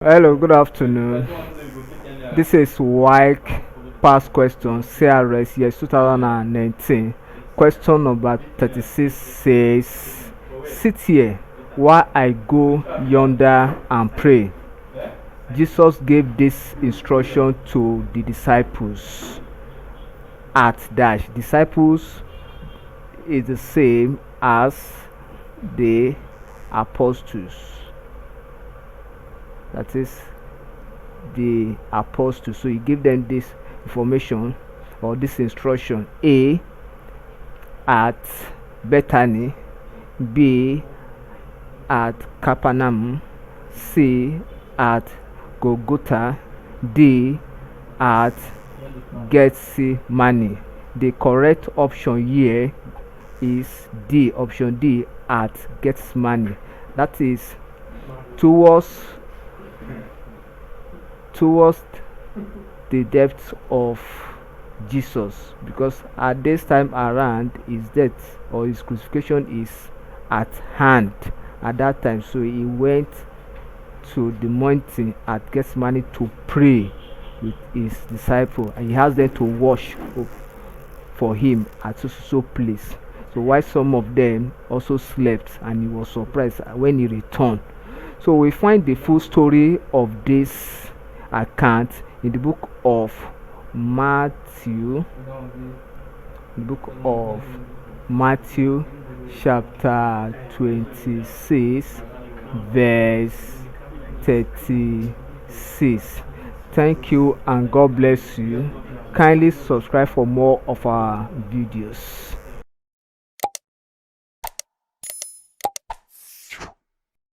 Hello, good afternoon. This is WASSCE past question CRS year 2019. Question number 36 says, sit here while I go yonder and pray. Jesus gave this instruction to the disciples at dash. Disciples is the same as the apostles. That is the apostles. So he gave them this information or this instruction: A, at Bethany; B, at Capernaum; C, at Golgotha; D, at Gethsemane. The correct option here is D, option D, at Gethsemane. That is towards the depth of Jesus, because at this time around his death or his crucifixion is at hand at that time. So he went to the mountain at Gethsemane to pray with his disciple, and he has them to wash for him at so place. So while some of them also slept, and he was surprised when he returned. So we find the full story of this account in the book of Matthew, chapter 26, verse 36. Thank you and God bless you. Kindly subscribe for more of our videos.